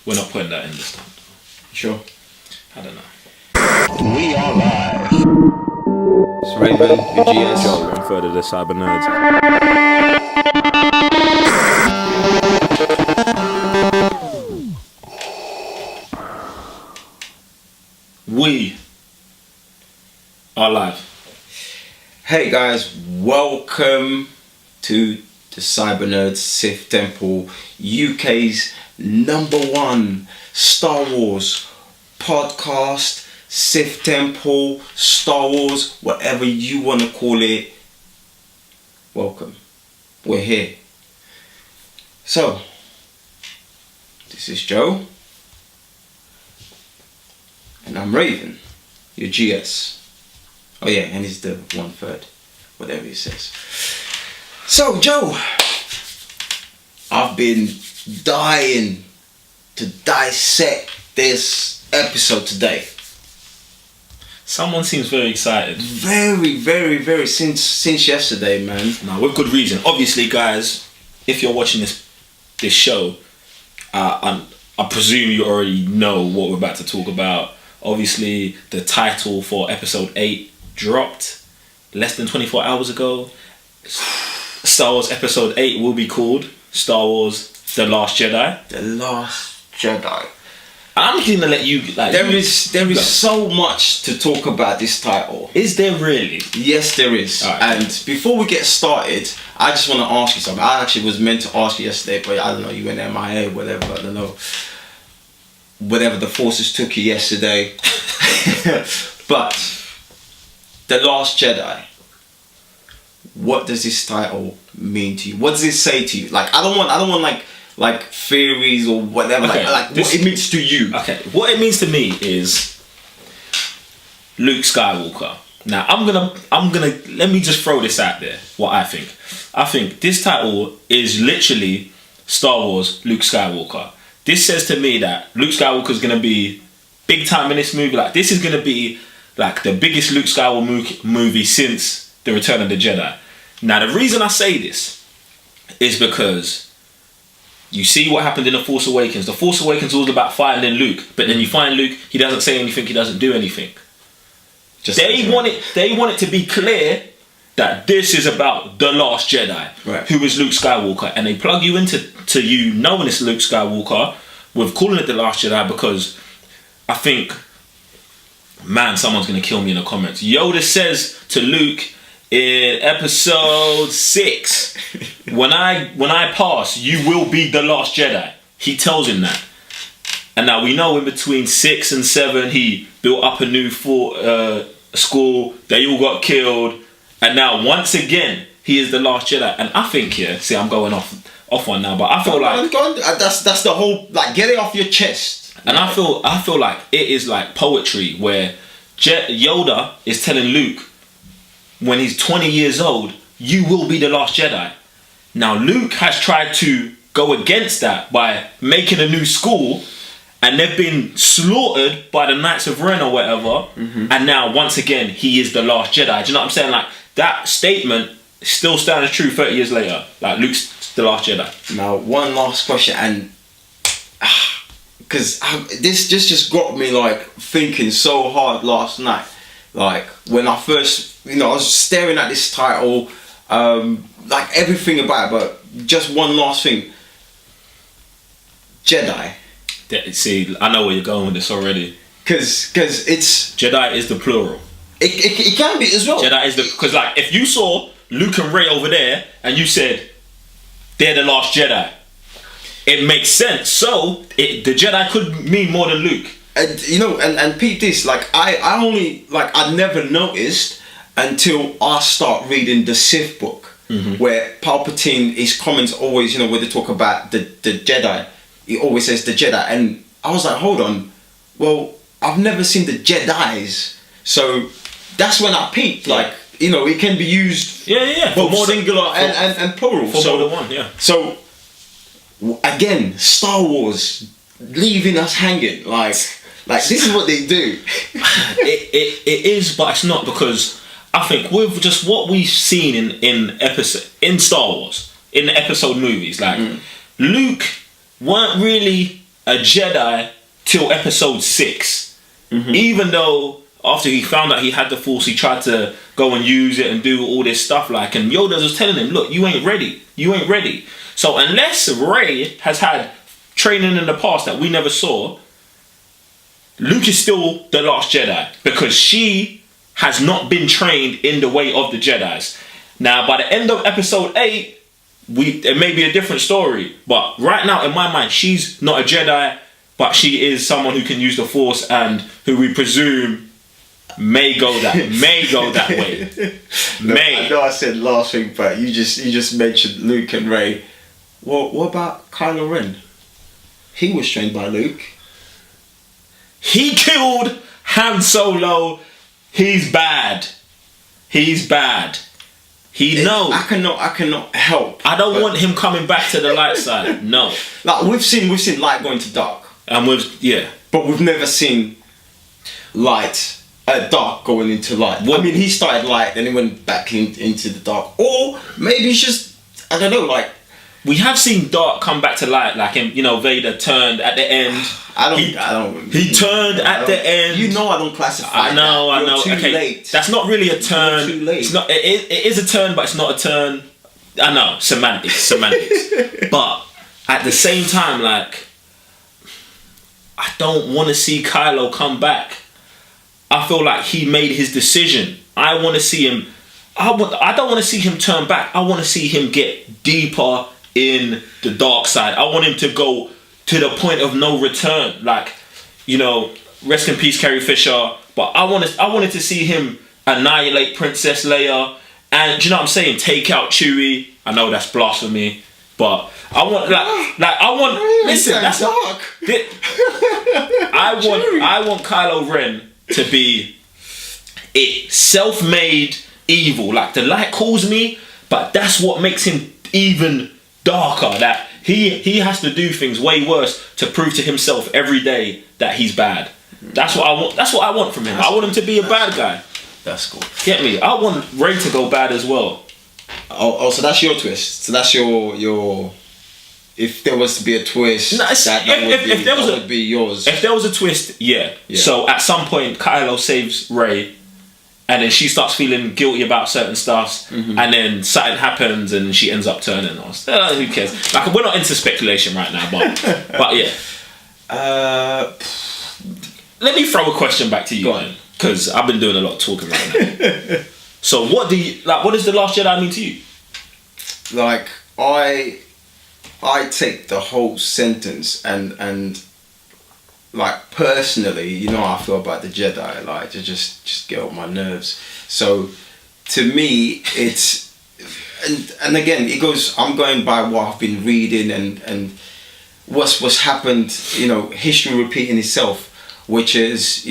We're not putting that in this time. Sure. I don't know. We are live. It's Raven, your GS. Joe, one third of the CYBERNERDS. We are live. Hey guys, welcome to the CYBERNERDS Sith Temple, UK's #1 Star Wars podcast. Sith Temple, Star Wars, whatever you want to call it. Welcome. We're here. So, this is Joe. And I'm Raven, your GS. Oh yeah, and he's the 1/3, whatever he says. So Joe, I've been dying to dissect this episode today. Someone seems very excited. Very since yesterday, man. Now, with good reason. Obviously, guys, if you're watching this show, I presume you already know what we're about to talk about. Obviously, the title for episode 8 dropped less than 24 hours ago. Star Wars episode 8 will be called Star Wars The Last Jedi. The Last Jedi. I'm going to let you... There is so much to talk about this title. Is there really? Yes, there is. Right. And before we get started, I just want to ask you something. I actually was meant to ask you yesterday, but I don't know, you went MIA, whatever, I don't know. Whatever the forces took you yesterday. But The Last Jedi, what does this title mean to you? What does it say to you? Like, I don't want like theories or whatever. Okay, like what it means to you. Okay, what it means to me is Luke Skywalker. Now I'm gonna let me just throw this out there. What I think this title is literally Star Wars Luke Skywalker. This says to me that Luke Skywalker is gonna be big time in this movie. Like, this is gonna be like the biggest Luke Skywalker movie since The Return of the Jedi. Now the reason I say this is because you see what happened in The Force Awakens. The Force Awakens was about finding Luke, but then you find Luke, he doesn't say anything, he doesn't do anything. They want it to be clear that this is about The Last Jedi, right, who is Luke Skywalker, and they plug you into you knowing it's Luke Skywalker with calling it The Last Jedi because I think, man, someone's gonna kill me in the comments. Yoda says to Luke in episode 6, when I pass, you will be the last Jedi. He tells him that. And now we know in between 6 and 7, he built up a new school. They all got killed. And now once again, he is the last Jedi. And I think, see, I'm going off one now, but I feel like... That's the whole, like, get it off your chest. And I feel like it is like poetry where Yoda is telling Luke, when he's 20 years old, you will be the last Jedi. Now Luke has tried to go against that by making a new school, and they've been slaughtered by the Knights of Ren or whatever, and now once again he is the last Jedi. Do you know what I'm saying? Like, that statement still stands true 30 years later. Like, Luke's the last Jedi. Now, one last question, and because this just got me like thinking so hard last night. Like, when I first, I was staring at this title, like everything about it, but just one last thing. Jedi. See, I know where you're going with this already. Because it's... Jedi is the plural. It can be as well. Jedi is because, like, if you saw Luke and Rey over there and you said they're the last Jedi, it makes sense. So the Jedi could mean more than Luke. And and Pete, this, like, I only, like, I never noticed until I start reading the Sith book, where Palpatine, his comments always, when they talk about the Jedi, he always says the Jedi, and I was like, hold on, well, I've never seen the Jedis, so that's when I peeped, like, it can be used for both singular and plural. For more than one, yeah. So, again, Star Wars leaving us hanging, like this is what they do. it is, but it's not, because I think with just what we've seen in Star Wars, in the episode movies, like Luke weren't really a Jedi till episode 6. Even though after he found out he had the Force, he tried to go and use it and do all this stuff like, and Yoda was telling him, look, you ain't ready. You ain't ready. So unless Rey has had training in the past that we never saw, Luke is still the Last Jedi because she has not been trained in the way of the Jedis. Now, by the end of episode 8, it may be a different story, but right now in my mind, she's not a Jedi, but she is someone who can use the Force and who we presume may go that way. I know I said last week, but you just mentioned Luke and Rey. Well, what about Kylo Ren? He was trained by Luke. He killed Han Solo. He's bad. He knows. I cannot help. I don't want him coming back to the light side. No. Like we've seen light going to dark, and but we've never seen dark going into light. I mean, he started light, then he went back into the dark, or maybe it's just, I don't know. Like we have seen dark come back to light, like in, Vader turned at the end. He turned at the end. You know, I don't classify. I know. You're too okay, late. That's not really a turn. You're too late. It's not. It is a turn, but it's not a turn. I know, semantics. But at the same time, like, I don't want to see Kylo come back. I feel like he made his decision. I want to see him. I don't want to see him turn back. I want to see him get deeper in the dark side. I want him to go to the point of no return. Like, rest in peace, Carrie Fisher. But I wanted to see him annihilate Princess Leia, and do you know what I'm saying? Take out Chewie. I know that's blasphemy, but I want listen. That's dark. I want Kylo Ren to be it, self-made evil. Like the light calls me, but that's what makes him even darker. That he has to do things way worse to prove to himself every day that he's bad. That's what I want. That's what I want from him. I want him to be a bad guy. That's cool. Get me? I want Rey to go bad as well. Oh, so that's your twist. So that's your. If there was to be a twist, that would be yours. If there was a twist, yeah. So at some point, Kylo saves Rey, and then she starts feeling guilty about certain stuff, and then something happens, and she ends up turning us. Who cares? Like, we're not into speculation right now, but yeah. Let me throw a question back to you, man, because I've been doing a lot of talking right now. So, what does The Last Jedi mean to you? Like, I take the whole sentence and like personally, how I feel about the Jedi, like to just get on my nerves. So to me, it's and again it goes. I'm going by what I've been reading and what's happened. History repeating itself, which is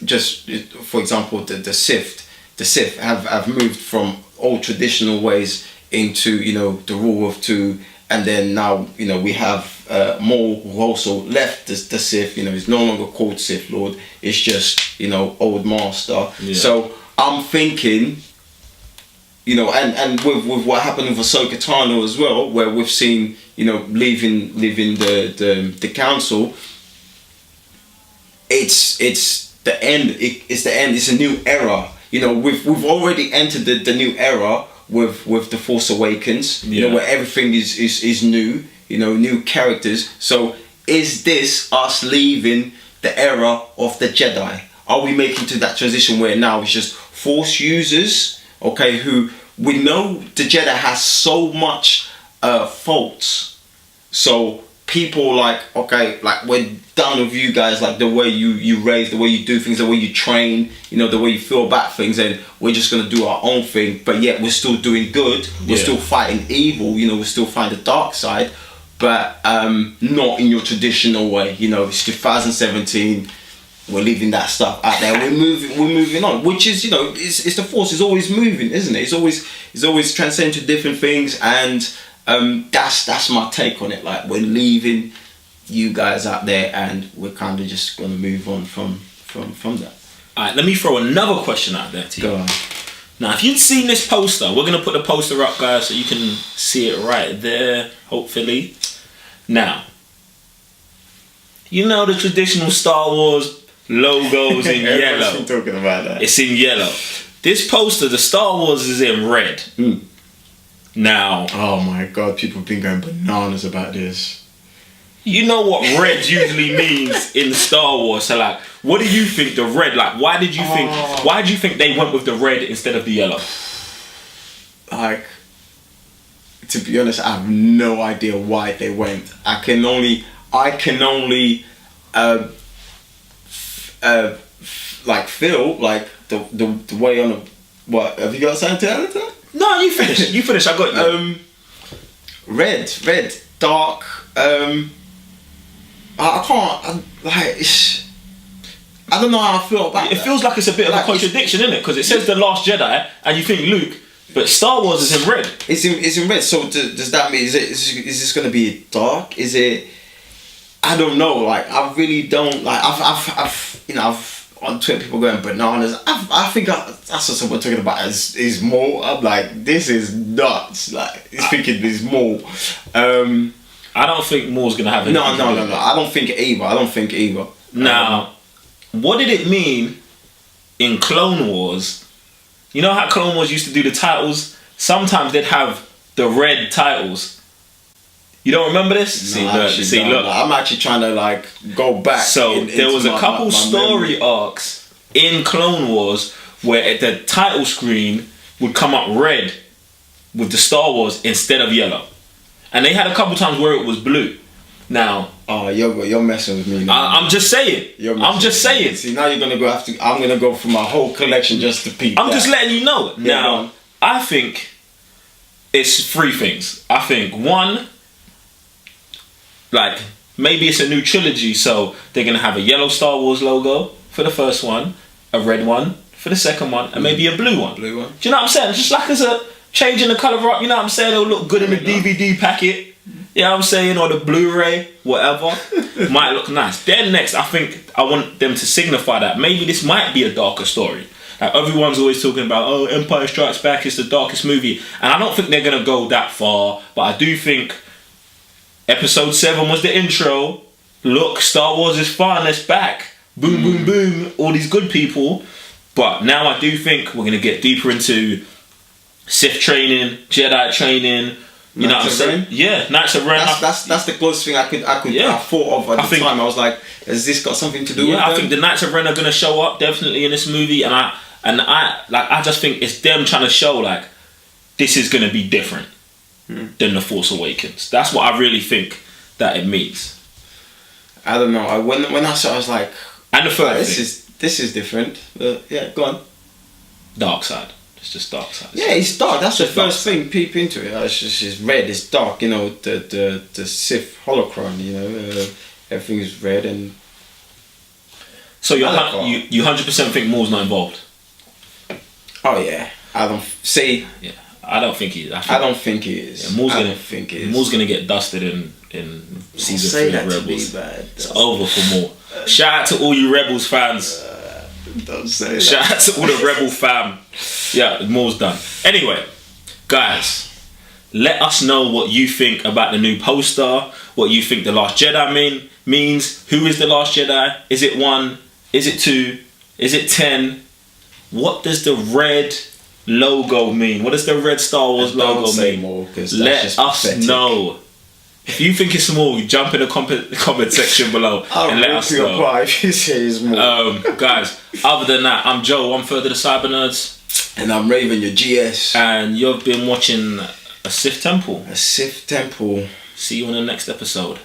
just for example the Sith have moved from old traditional ways into the rule of two, and then now we have Maul who also left the Sith. He's no longer called Sith Lord, it's just old master. So I'm thinking and with what happened with Ahsoka Tano as well, where we've seen leaving the council, it's the end. It's the end. It's a new era. We've already entered the new era with the Force Awakens, where everything is new, new characters. So is this us leaving the era of the Jedi? Are we making to that transition where now it's just Force users, who we know the Jedi has so much faults, so people like we're done with you guys, like the way you raise, the way you do things, the way you train, the way you feel about things, and we're just gonna do our own thing, but yet we're still doing good, we're still fighting evil, we're still fighting the dark side, but not in your traditional way. It's 2017, we're leaving that stuff out there, we're moving on, which is it's the Force is always moving, isn't it? It's always transcending to different things, and that's my take on it. Like, we're leaving you guys out there, and we're kind of just gonna move on from that. Alright, let me throw another question out there to you. Go on. Now, if you'd seen this poster, we're gonna put the poster up, guys, so you can see it right there, hopefully. Now, you know the traditional Star Wars logos in yellow. Everyone's been talking about that. It's in yellow. This poster, the Star Wars is in red. Now, oh my god, people have been going bananas about this. you know what red usually means in Star Wars. So like, what do you think the red, like, why do you think they went with the red instead of the yellow? Like, to be honest, I have no idea why they went. I can only like feel like the way on the, what, have you got something to add to that? No, you finish. I got you. Red, dark. I can't. I don't know how I feel about it. Feels like it's a bit of a contradiction, isn't it? Because it says the Last Jedi, and you think Luke, but Star Wars is in red. It's in red. So does that mean is this going to be dark? Is it? I don't know. Like, I really don't like. I've on Twitter people going bananas. I think that's what someone talking about is more. I'm like, this is nuts. Like, he's thinking there's more. I don't think Moore's gonna have it. No. I don't think either. Now, what did it mean in Clone Wars? You know how Clone Wars used to do the titles? Sometimes they'd have the red titles. You don't remember this? No, look. I'm actually trying to like go back. So there was a couple story arcs in Clone Wars where the title screen would come up red with the Star Wars instead of yellow, and they had a couple times where it was blue. Now, oh, you're messing with me now. I'm just saying. I'm just saying. See, now you're gonna go I'm gonna go through my whole collection just to peep. I'm just letting you know it. Yeah, now, I think it's three things. I think one, like, maybe it's a new trilogy, so they're gonna have a yellow Star Wars logo for the first one, a red one for the second one, and maybe a blue one. Do you know what I'm saying? Just like as a changing the colour up, you know what I'm saying? It'll look good in the DVD packet. You know what I'm saying? Or the Blu-ray, whatever. Might look nice. Then next, I think I want them to signify that maybe this might be a darker story. Like, everyone's always talking about, oh, Empire Strikes Back is the darkest movie. And I don't think they're going to go that far. But I do think Episode 7 was the intro. Look, Star Wars is fun, it's back. Boom, boom, boom. All these good people. But now I do think we're going to get deeper into Sith training, Jedi training. You know what I'm saying? Yeah, Knights of Ren. That's the closest thing I thought of at the time. I was like, has this got something to do with it? Yeah, I think the Knights of Ren are going to show up definitely in this movie, and I just think it's them trying to show like this is going to be different than The Force Awakens. That's what I really think that it means. I don't know. When I saw, I was like, and the third this is different. Yeah, go on. Dark side. It's just dark side. Yeah, it's dark. That's the first thing. Peep into it. It's red. It's dark. You know, the Sith holocron. You know, everything is red and. So you 100% think Moore's not involved? Oh yeah, I don't see. Yeah, I don't think he is. I don't think he is. Yeah, Moore's gonna get dusted in season 3 of Rebels. It's over for Moore. Shout out to all you Rebels fans. Don't say that. Shout out to all the Rebel fam. Yeah, Moore's done. Anyway, guys, let us know what you think about the new poster. What you think the Last Jedi means. Who is the Last Jedi? Is it 1? Is it 2? Is it 10? What does the red logo mean? What does the red Star Wars logo mean? More, let us know. If you think it's small, jump in the comment section below and let us know. If you say it's more. Guys, other than that, I'm Joe, 1/3 of the CYBERNERDS. And I'm Raven, your GS. And you've been watching a Sith Temple. A Sith Temple. See you on the next episode.